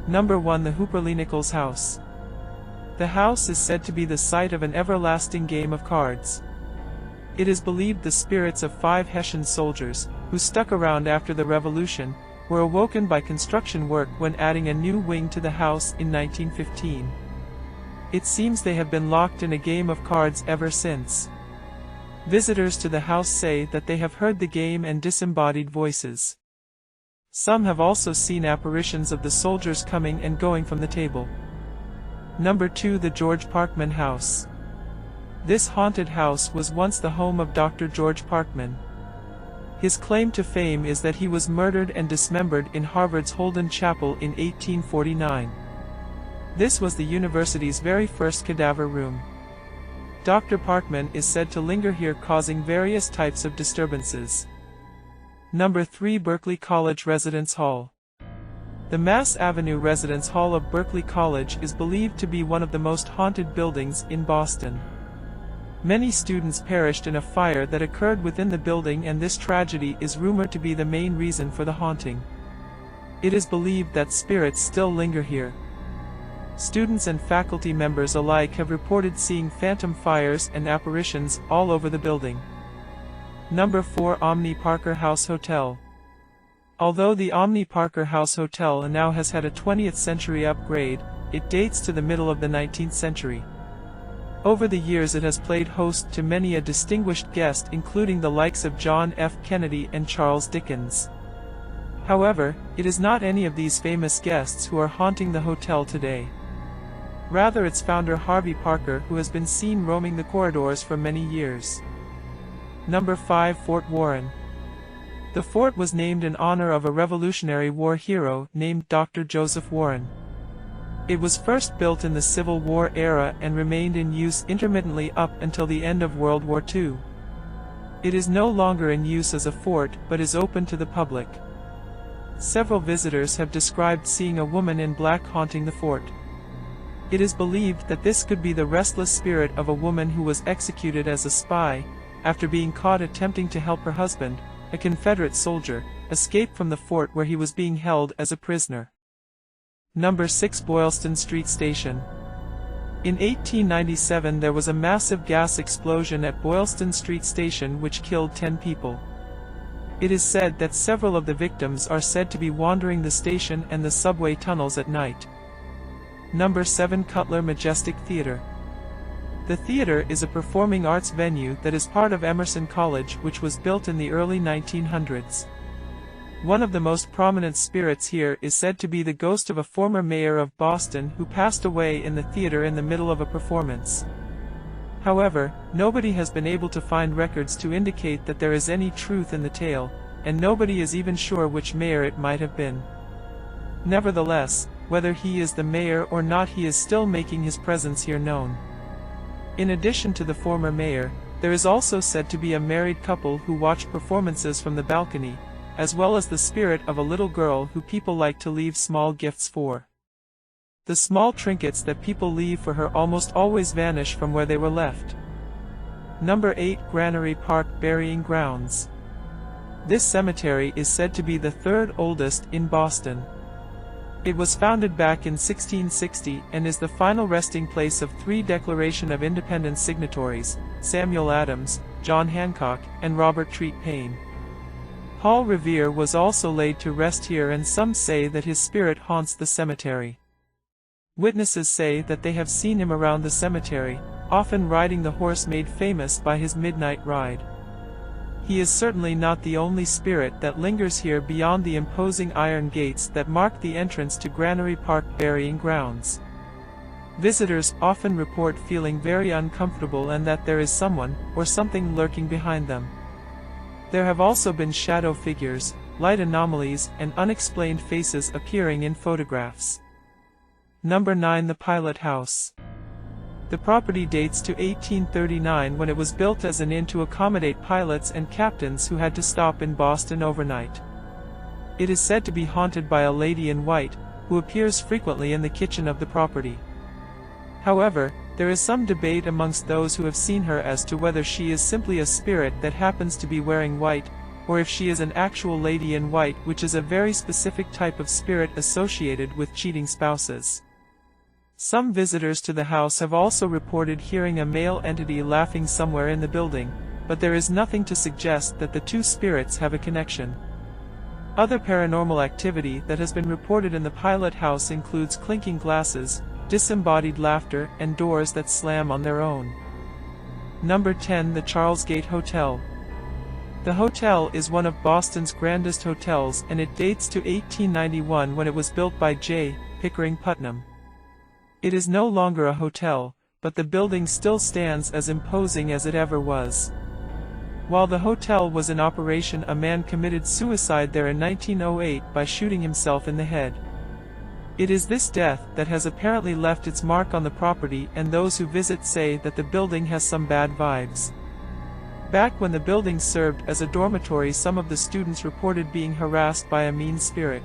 Number 1. The Hooper-Lee-Nichols house. The house is said to be the site of an everlasting game of cards. It is believed the spirits of 5 Hessian soldiers, who stuck around after the Revolution, were awoken by construction work when adding a new wing to the house in 1915. It seems they have been locked in a game of cards ever since. Visitors to the house say that they have heard the game and disembodied voices. Some have also seen apparitions of the soldiers coming and going from the table. Number 2. The George Parkman house. This haunted house was once the home of Dr. George Parkman. His claim to fame is that he was murdered and dismembered in Harvard's Holden Chapel in 1849. This was the university's very first cadaver room. Dr. Parkman is said to linger here, causing various types of disturbances. Number 3. Berkeley College Residence Hall. The Mass Avenue Residence Hall of Berkeley College is believed to be one of the most haunted buildings in Boston. Many students perished in a fire that occurred within the building, and this tragedy is rumored to be the main reason for the haunting. It is believed that spirits still linger here. Students and faculty members alike have reported seeing phantom fires and apparitions all over the building. Number 4. Omni Parker House Hotel. Although the Omni Parker House Hotel now has had a 20th century upgrade, it dates to the middle of the 19th century. Over the years it has played host to many a distinguished guest, including the likes of John F. Kennedy and Charles Dickens. However, it is not any of these famous guests who are haunting the hotel today. Rather, its founder Harvey Parker, who has been seen roaming the corridors for many years. Number 5. Fort Warren. The fort was named in honor of a Revolutionary War hero named Dr. Joseph Warren. It was first built in the Civil War era and remained in use intermittently up until the end of World War II. It is no longer in use as a fort, but is open to the public. Several visitors have described seeing a woman in black haunting the fort. It is believed that this could be the restless spirit of a woman who was executed as a spy, after being caught attempting to help her husband, a Confederate soldier, escape from the fort where he was being held as a prisoner. Number 6. Boylston Street Station. In 1897 there was a massive gas explosion at Boylston Street Station which killed 10 people. It is said that several of the victims are said to be wandering the station and the subway tunnels at night. Number 7. Cutler Majestic Theater. The theater is a performing arts venue that is part of Emerson College, which was built in the early 1900s. One of the most prominent spirits here is said to be the ghost of a former mayor of Boston who passed away in the theater in the middle of a performance. However, nobody has been able to find records to indicate that there is any truth in the tale, and nobody is even sure which mayor it might have been. Nevertheless, whether he is the mayor or not, he is still making his presence here known. In addition to the former mayor, there is also said to be a married couple who watch performances from the balcony, as well as the spirit of a little girl who people like to leave small gifts for. The small trinkets that people leave for her almost always vanish from where they were left. Number 8. Granary Park Burying Grounds. This cemetery is said to be the third oldest in Boston. It was founded back in 1660 and is the final resting place of 3 Declaration of Independence signatories, Samuel Adams, John Hancock, and Robert Treat Paine. Paul Revere was also laid to rest here, and some say that his spirit haunts the cemetery. Witnesses say that they have seen him around the cemetery, often riding the horse made famous by his midnight ride. He is certainly not the only spirit that lingers here beyond the imposing iron gates that mark the entrance to Granary Park Burying Grounds. Visitors often report feeling very uncomfortable and that there is someone or something lurking behind them. There have also been shadow figures, light anomalies, and unexplained faces appearing in photographs. Number 9. The Pilot House. The property dates to 1839 when it was built as an inn to accommodate pilots and captains who had to stop in Boston overnight. It is said to be haunted by a lady in white, who appears frequently in the kitchen of the property. However, there is some debate amongst those who have seen her as to whether she is simply a spirit that happens to be wearing white, or if she is an actual lady in white, which is a very specific type of spirit associated with cheating spouses. Some visitors to the house have also reported hearing a male entity laughing somewhere in the building, but there is nothing to suggest that the two spirits have a connection. Other paranormal activity that has been reported in the pilot house includes clinking glasses, disembodied laughter, and doors that slam on their own. Number 10. The Charlesgate Hotel. The hotel is one of Boston's grandest hotels, and it dates to 1891 when it was built by J. Pickering Putnam. It is no longer a hotel, but the building still stands as imposing as it ever was. While the hotel was in operation, a man committed suicide there in 1908 by shooting himself in the head. It is this death that has apparently left its mark on the property, and those who visit say that the building has some bad vibes. Back when the building served as a dormitory, some of the students reported being harassed by a mean spirit.